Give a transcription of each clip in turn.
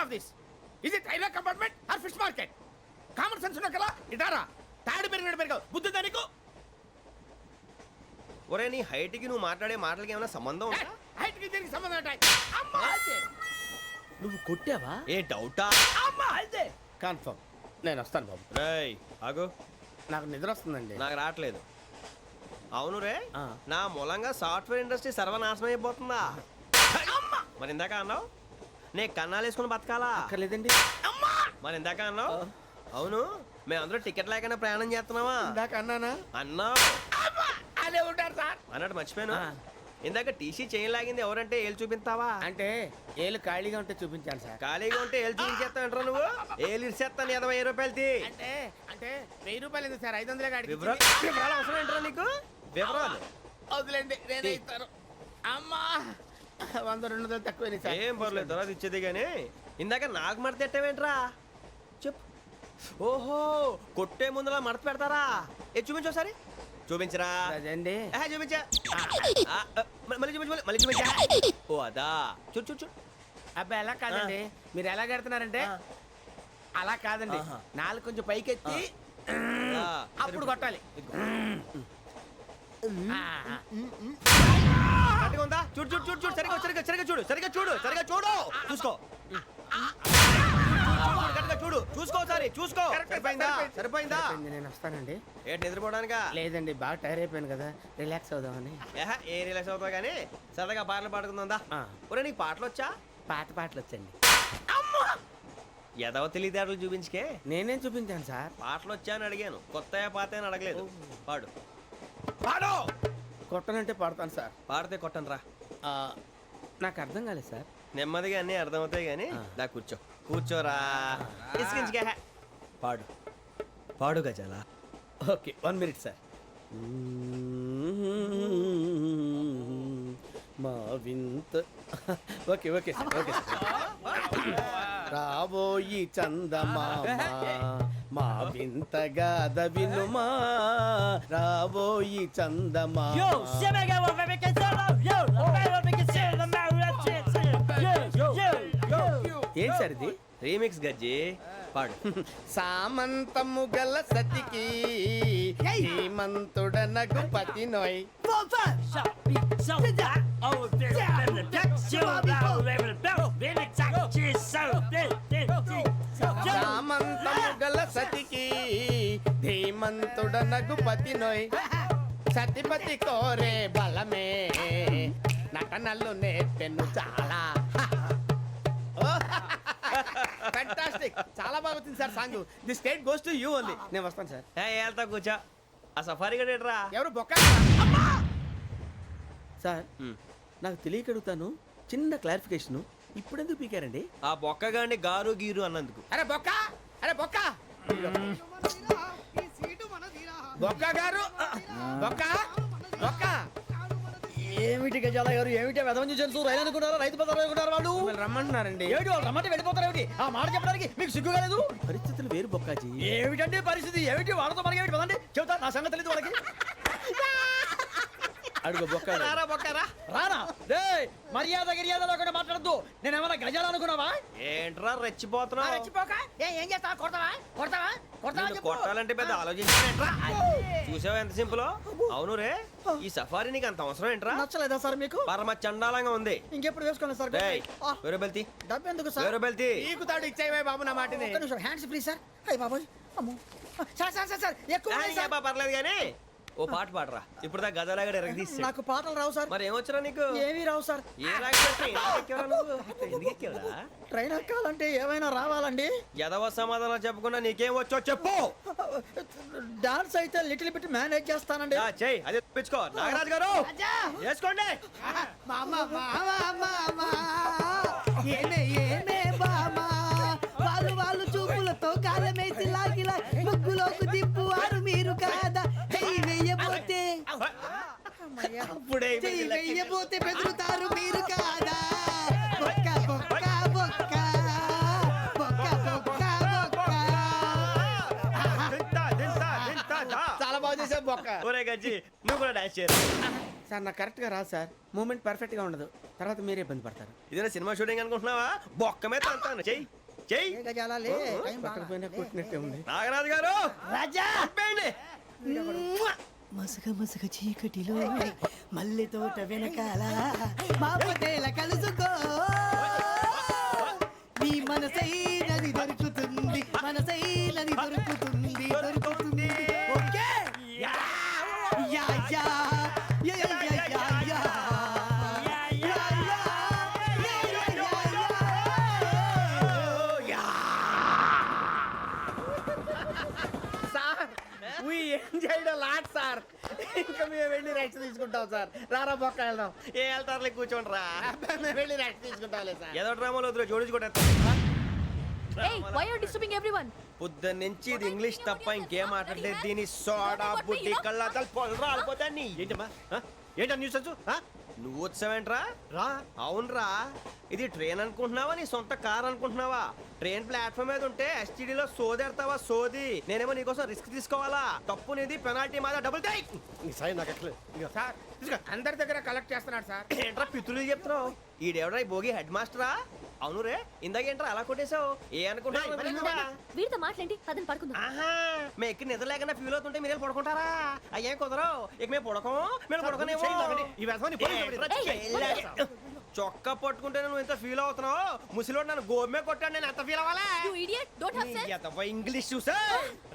Of this? Is it railway compartment or fish market? Common sense ఉన్నా కదా ఇటారా. తాడు పెరిగినట్టు పెరగవు, బుద్ధి దానికి. ఒరే నీ హైట్ కి నువ్వు మాట్లాడే మాటలకి ఏమైనా సంబంధం ఉందా? హైట్ కి దీనికి సంబంధం ఉంటాయి. అమ్మా అదే నువ్వు కొట్టావా? ఏ డౌటా? అమ్మా అదే కన్ఫర్మ్. నేను వస్తాను బాబు. రేయ్ ఆగు, నాకు నిద్ర వస్తుందండి. నాకు రావట్లేదు. అవును రే, ఆ. నా మూలంగా సాఫ్ట్వేర్ ఇండస్ట్రీ సర్వనాశనం అయిపోతుందా? మరి ఇందాక అన్నావు నే కన్నాలు వేసుకుని బతకాలా? అక్కర్లేదండి. మరి ఇందాక అన్నావు అవును మేమందరూ టికెట్ లేకుండా ప్రయాణం చేస్తున్నావా? ఇందాక అన్నానా? అన్నావు. అదే ఉంటారు సార్. అన్నట్టు మర్చిపోయాను. ఆ. ఇందాక టీసీ చేయి లాగింది ఎవరంటే ఏళ్ళు చూపిస్తావా? అంటే ఏళ్ళు ఖాళీగా ఉంటే చూపించాను సార్. ఖాళీగా ఉంటే ఏళ్ళు చూపించేస్తావు నువ్వు. ఏళ్ళు ఇచ్చేస్తాను 20 రూపాయలది. అంటే అంటే 1000 రూపాయలు ఎందుకు సార్? 500 కాడికి వివరాలు అవసరం ఏంట్రా నీకు? వివరాలు వదిలేండి, నేనే ఇస్తాను. అమ్మా 100 200 తక్కువ సార్. ఏం పర్లేదు, తర్వాత ఇచ్చేది కానీ ఇందాక నాకు మడత ఎట్టవేంట్రా చెప్పు. ఓహో కొట్టే ముందులా మడత పెడతారా? ఏ చూపించు ఒకసారి. చూపించరా? అదండి. చూపించా. మళ్ళీ చూపించు, మళ్ళీ చూపించా. ఓ అదా, చూడు చూడు చూడు. అబ్బాయి ఎలా కాదండి, మీరు ఎలా కడుతున్నారంటే అలా కాదండి. ఆహా. నాలుగు కొంచెం పైకెత్తి అప్పుడు కొట్టాలి. కరెక్ట్గా ఉందా? చూడు చూడు చూడు చూడు, సరిగా సరిగా సరిగా చూడు, సరిగా చూడు, సరిగా చూడు, చూసుకో. కరెక్ట్గా చూడు, చూసుకో ఒకసారి, చూసుకో. సరిపోయిందా? సరిపోయిందా? నేను వస్తానండి. ఏంటి నిద్రపోవడానికా? లేదండి, బాగా టైర్ అయిపోయాను కదా, రిలాక్స్ అవుదామని. ఏ రిలాక్స్ అవుతావు కానీ సరదాగా పాటలు పాడుకుందా? ఆ. ఒరే నీకు పాటలు వచ్చా? పాత పాటలు వచ్చండి. ఎదవ తెలివితేటలు చూపించుకే. నేనేం చూపించాను సార్? పాటలు వచ్చా అని అడిగాను, కొత్త పాత అని అడగలేదు. పాడు పాడు. కొట్టనంటే పడతాను సార్. పాడితే కొట్టను రా. నాకు అర్థం కాలేదు సార్. నెమ్మదిగా అన్నీ అర్థమవుతాయి కానీ దా కూర్చో. కూర్చోరా. ఇసుకించుకే. పాడు పాడు గజాల. Okay 1 minute sir. మా వింత. Okay okay sir, okay sir. రాబోయి చందమామ మా వింతగా దవినుమా. రాబోయి చందమామ. ఏం సార్ ఇది? రీమిక్స్ గజ్జి. పాడు. సామంతము గల సతికి హేమంతుడనగు పతి నోయ్. సామంతము గల సతికి ధీమంతుడనగు పతి నోయ్. సతిపతి కోరే బలమే నటనలు నేర్పెను చాలా. ఫ్యాంటాస్టిక్, చాలా బాగా వచ్చింది sir song. The state goes to you only. నేను వస్తాను సార్. వెళ్తా కూర్చో. ఆ సఫారీ గడేట్రా. ఎవరు బొక్క సార్? నాకు తెలియక అడుగుతాను, చిన్న క్లారిఫికేషన్. ఇప్పుడు ఎందుకు పీకారండి? ఆ బొక్కగాండి గారు గీరు అన్నందుకు. అరే బొక్క, అరే బొక్క, బొక్క గారు, బొక్క బొక్క. ఏమిటి గజాల గారు, ఏమిటి వెదవని చూసారు? రైలు అనుకున్నారా? రైతు బజార్ అనుకున్నారు వాళ్ళు? రమ్మంటున్నారండి. ఏమిటి వాళ్ళు రమ్మంటే వెళ్ళిపోతారు? ఏమిటి ఆ మాట చెప్పడానికి మీకు సిగ్గు కాలేదు? పరిస్థితులు వేరు బొక్కాజీ. ఏమిటండి పరిస్థితి? ఏమిటి వాళ్ళతో మనకి ఏమిటి? పదండి చెబుతా, నా సంగతి తెలియదు వాళ్ళకి. అడుగు బొక్క. రారా బొక్కరా. రానా రే, మర్యాద గిర్యాద లేకుండా మాట్లాడద్దు. నేనేమన్నా గజాలు అనుకున్నావా? ఏంట్రా రెచ్చిపోతున్నావు? ఏం చేస్తా? కొడతావా? కొడతావా? నిన్ను కొట్టాలంటే పెద్ద ఆలోచించానేంట్రా. చూసావా ఎంత సింపుల్? అవును రే, ఈ సఫారీ నీకు అంత అవసరం ఏంట్రా? నచ్చలేదా సార్ మీకు? పరమ చండాలంగా ఉంది. ఇంకెప్పుడు వేసుకోండి సార్. వేరే బెల్తి, డబ్బు ఎందుకు సార్? వేరే బెల్తి. నీకు తాడు ఇచ్చేవే బాబు నా మాటని. Hands free sir. అయ్యి బాబోయ్, అమ్మో సార్ సార్ సార్ సార్ ఎక్కువ ఉన్నాయి సార్. పర్లేదు కానీ ఓ పాట పాడరా. ఇప్పుడు దా గదలాగడ ఎరగదీసి. నాకు పాటలు రావు సార్. మరి ఏమొచ్చరా నీకు? ఏమీ రావు సార్. ఏ ఎందుకు ఎక్కేవరా? ట్రైన్ ఎక్కాలంటే ఏమైనా రావాలండి. ఎదవ సమాధానం చెప్పకుండా నీకేం వచ్చో చెప్పు. డాన్స్ అయితే లిటిల్ బిట్ మేనేజ్ చేస్తానండి. చెయ్యి, అదే తెప్పించుకో. నాగరాజు గారు చేసుకోండి. వాళ్ళు చూపులతో కాలమేసి లాగిలా ముగ్గులోకి దిప్పువారు మీరు కాదా? వెయ్యబోతే వెయ్యబోతే బెదురుతారు మీరు కాదా? బొక్క బొక్క బొక్క బొక్క బొక్క బొక్క. చాలా బాగా చేసావు బొక్క. ఒరే గజ్జి, నువ్వు కూడా డాన్స్ చేయరు. సార్ నాకు కరెక్ట్గా రాదు సార్ మూమెంట్ పర్ఫెక్ట్గా ఉండదు తర్వాత మీరే ఇబ్బంది పడతారు. ఇదేనా సినిమా షూటింగ్ అనుకుంటున్నావా? బొక్క మీద అంటాను. చెయ్యి చెయ్యి. ఏ గజాలాలే, టైం పక్కన బాగా. పోయినా కొట్టినట్టే ఉంది. నాగరాజు గారు రాజా చెప్పండి. మసక మసక చీకటిలో మల్లె తోట వెనకాల మా పటేల కలుసుకో నీ మనసైనది దొరుకుతుంది మనసైనది దొరుకుతుంది దొరుకుతుంది okay yeah yeah yeah yeah yeah yeah yeah sir we enjoyed a lot sir. ఇంకా మేము వెళ్ళి రెస్ట్ తీసుకుంటాం సార్. రారా బొక్క వెళ్దాం. ఏ వెళ్తారులే కూర్చోండి రా. మేము వెళ్ళి రెస్ట్ తీసుకుంటాంలే సార్. ఏదో డ్రామాలో వద్దు జోడించుకుంటా. Hey, why are you disturbing everyone? పొద్దున్న నుంచి ఇది ఇంగ్లీష్ తప్ప ఇంకేం మాట్లాడలేదు. దీని సోడా బుద్ధి కళ్ళ పొలరా రాలిపోతాన్ని. ఏంటమ్మా ఏంటా న్యూస్ నువ్వు వచ్చావేంట్రా? రా. అవునరా, ఇది ట్రైన్ అనుకుంటున్నావా నీ సొంత కార్ అనుకుంటున్నావా? ట్రైన్ ప్లాట్ఫామ్ మీద ఉంటే ఎస్టీడీలో సోదేడతావా సోది? నేనేమో నీకోసం రిస్క్ తీసుకోవాలా? తప్పు నీది, పెనాల్టీ మాదా, డబుల్ టై. ఈ సాయి నాకు ఎక్కలేదు ఇక సార్ తీసుకో. అందరి దగ్గర కలెక్ట్ చేస్తున్నాడు సార్. ఏంట్రా పితులు చెప్తున్నావు? ఈడెవడ్రా ఈ భోగి హెడ్ మాస్టరా? అవును రే, ఇందాకేంట్రా అలా కొట్టేశావు? ఏ అనుకుంటున్నా? వీరితో మాట్లాడి అతను పడుకుందాం. ఆహా, మేము ఎక్కడ నిద్ర లేకుండా ఫీల్ అవుతుంటే మీరేం పడుకుంటారా? అయ్యేం కుదరవు. ఇక మేము పడకం, మేము పడకనేమో. ఈ వ్యసనాన్ని పోలీసులు పట్టించు. చొక్కా పట్టుకుంటే నువ్వు ఎంత ఫీల్ అవుతున్నావు? ముసలివాడు నన్ను గోమే కొట్టాడు, నేను ఎంత ఫీల్ అవ్వాలా? You idiot, don't have sense. English చూసా.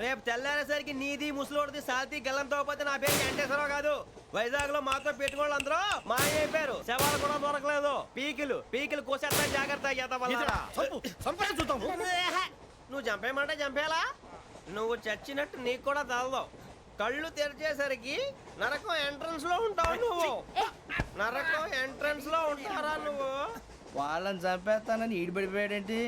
రేపు తెల్లారేసరికి నీది ముసలోడిది సాల్తీ గల్లంతో పోతే నా పేరు వెంకటేశ్వరరావు కాదు. వైజాగ్ లో మాతో పెట్టుకోళ్ళు అందరూ మాయైపోయారు. శవాలు కూడా దొరకలేదు. పీకిలు పీకిలు కోసేస్తా, జాగ్రత్త. సంపాదన చూద్దాం. నువ్వు చంపేయమంటే చంపేలా? నువ్వు చచ్చినట్టు నీకు కూడా తగదు. కళ్ళు తెరిచేసరికి నరకం ఎంట్రన్స్ లో ఉంటావు నువ్వు. నరకం ఎంట్రన్స్ లో ఉంటారా నువ్వు? వాళ్ళని చంపేస్తానని ఈడిపడిపోయాడేంటి?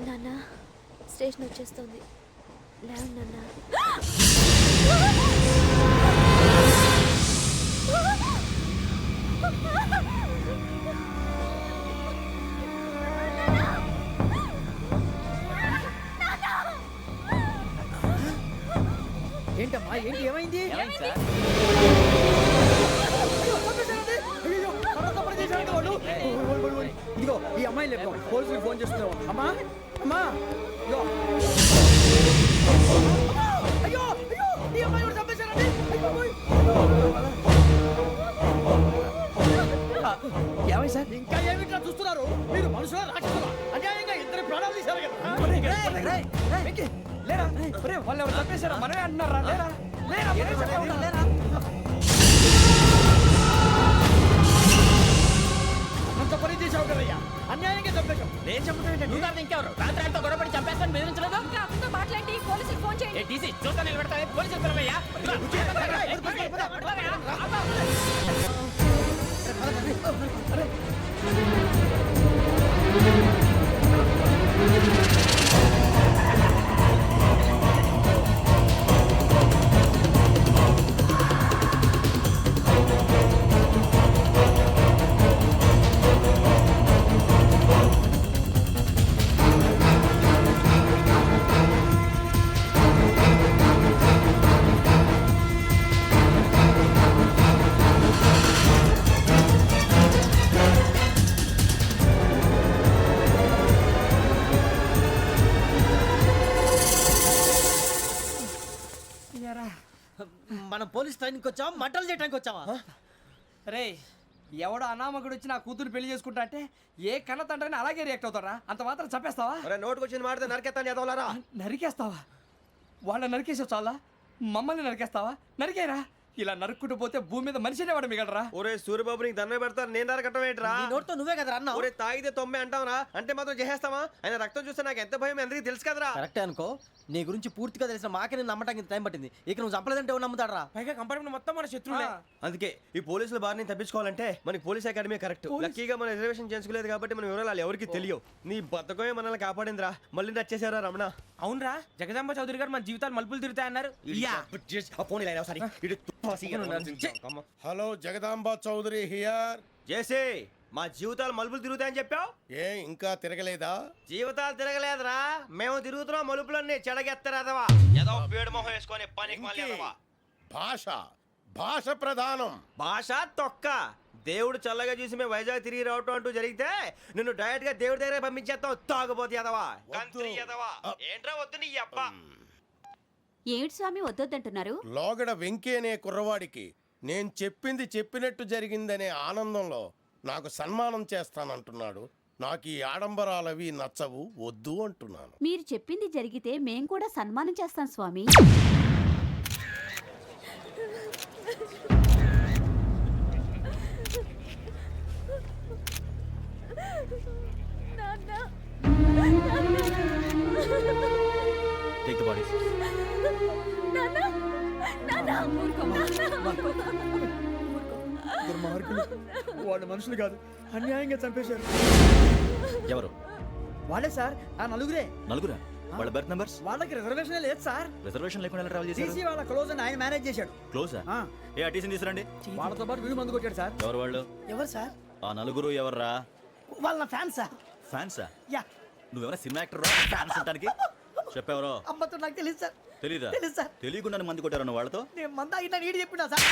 నాన్న స్టేషన్ వచ్చేస్తుంది. లేవు నాన్న. ఏంటమ్మా ఏంటి ఏమైంది? ఇదిగో ఈ అమ్మాయి లేదు, పోలీసులకు ఫోన్ చేస్తున్నావు. అమ్మా అమ్మా ఇదిగో. అయ్యో అయ్యో ఈ అమ్మాయి కూడా చంపేశారండి. ఏమై సార్ ఇంకా ఏమిట్లా చూస్తున్నారు? మీరు మనుషుల రాక్షసులా? అన్యాయంగా ఇద్దరు ప్రాణాలు తీశారు కదా. లేరా వాళ్ళు ఎవరు చంపేశారా? మనమే అంటున్నారా? లేరా లేరా అంత పని చేసావు కదయ్యా, అన్యాయంగా చంపేశావు. నేను చెప్పడం నువ్వు కాదు ఇంకెవరు? రాత్రి ఆయనతో గొడవపడి చంపేస్తాను బెదిరించలేదు. ఇంకా అతనితో మాట్లాడి పోలీసులకు ఫోన్ చేయండి. టీసీ చూస్తా నిలబెడతాను. పోలీసులు పిలవయ్యా. మనం పోలీస్ ట్రైనింగ్కి వచ్చావా, మంటలు చేయడానికి వచ్చావా? రే ఎవడో అనామకుడు వచ్చి నా కూతురు పెళ్లి చేసుకుంటా అంటే ఏ కన్న తండ్రిని అలాగే రియాక్ట్ అవుతారా? అంత మాత్రం చంపేస్తావా? నోటుకు వచ్చింది మాడితే నరకెత్తాను చదవాలరా. నరికేస్తావా? వాళ్ళ నరికేసావు చాలా, మమ్మల్ని నరికేస్తావా? నరికేరా. ఇలా నరుక్కుంటూ పోతే భూమి మీద మనిషినే వాడు మిగలరా. ఒరే సూర్యబాబు నీకు దండం పెడతాను, నేను నరకటం ఏంట్రా? నోటితో నువ్వే కదా అన్నా. ఒరే తాగితే తొమ్మే అంటావురా? అంటే మాత్రం చేసేస్తావా? ఆయన రక్తం చూస్తే నాకు ఎంత భయం అందరికీ తెలుసు కదరా. కరెక్టే అనుకో, నీ గురించి పూర్తిగా తెలిసిన మాకే నేను నమ్మటానికి టైం పట్టింది. ఇక నువ్వు చంపలేదంటే ఎవరు నమ్ముతాడరా? పైగా కంపార్ట్మెంట్ మొత్తం మన శత్రువులే. అందుకే ఈ పోలీసుల బారిని తప్పించుకోవాలంటే మనకి పోలీస్ అకాడమీ కరెక్ట్. లక్కీగా మన రిజర్వేషన్ చేసుకోలేదు కాబట్టి మన వివరాలు ఎవరికి తెలియవు. నీ బతకమే మనల్ని కాపాడిందిరా. మళ్ళీ నచ్చేసారా రమణ? అవునరా, జగదాంబ చౌదరి గారు మన జీవితాలు మలుపులు తిరుగుతాయన్నారు. పోనీ హలో జగదాంబ చౌదరి హియర్. చేసి మా జీవితాలు మలుపులు తిరుగుతాయని చెప్పావు. ఏ ఇంకా తిరగలేదా? జీవితాలు తిరగలేదురా, మేము తిరుగుతున్నాం మలుపులన్నీ చెడగెత్తరాదవా. ఏదో పేడు మొహం వేసుకొని పనికి ఇంకే. మాలేదవా. భాష భాష ప్రధానం. భాష తొక్క. దేవుడు చల్లగా చూసి మేము వైజాగ్ తిరిగి రావటం అంటూ జరిగితే నిన్ను డైరెక్ట్ గా దేవుడి దగ్గర పంపించేస్తావు. తాగుబోతు ఎదవా, గంత్రి ఎదవా. ఏంట్రా వద్దు నీ అప్ప. ఏమిటి స్వామి వద్దొద్దంటున్నారు? లోగడ వెంకీ అనే కుర్రవాడికి నేను చెప్పింది చెప్పినట్టు జరిగిందనే ఆనందంలో నాకు సన్మానం చేస్తానంటున్నాడు. నాకు ఈ ఆడంబరాలవి నచ్చవు, వద్దు అంటున్నాను. మీరు చెప్పింది జరిగితే మేం కూడా సన్మానం చేస్తాం స్వామి. నాన్న టేక్ ది బాడీ. నాన్న నాన్న ఊరుకో దుర్మార్గులు, వాళ్ళు మనుషులు కాదు, అన్యాయంగా చంపేశారు. ఎవరు? వాళ్ళే సార్, ఆ నలుగురే. నలుగురా? వాళ్ళ బర్త్ నంబర్స్? వాళ్ళకి రిజర్వేషన్ లేదు సార్. రిజర్వేషన్ లేకుండా ఎలా ట్రావెల్ చేశారు? టీసీ వాళ్ళ క్లోజ్ అని ఆయన మేనేజ్ చేశాడు. క్లోజా? ఆ, ఏ టీసీని తీసుకురండి. వాళ్ళతో పాటు వీడు మందు కొట్టాడు సార్. ఎవరు వాళ్ళు? ఎవరు సార్? ఆ నలుగురు ఎవర్రా? వాళ్ళ ఫ్యాన్ సార్. ఫ్యాన్సా? యా. నువ్వేమైనా సినిమా యాక్టర్ రా ఫ్యాన్స్ అంటానికి? చెప్పెవరో? అమ్మతో నాకు తెలియదు సార్. తెలీదా? తెలీదు సార్. తెలియకుండా మంది కొట్టారు నువ్వు వాళ్ళతో? నేను మంద అయినా నీడి చెప్పినా సార్.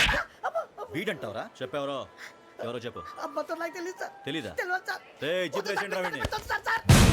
వీడంటావరా? చెప్పెవరో? ఎవరో చెప్పు. అమ్మతో నాకు తెలియదు సార్. తెలీదా? తెలియదు సార్. జీప్ రేసేయండి రా వీడిని. సార్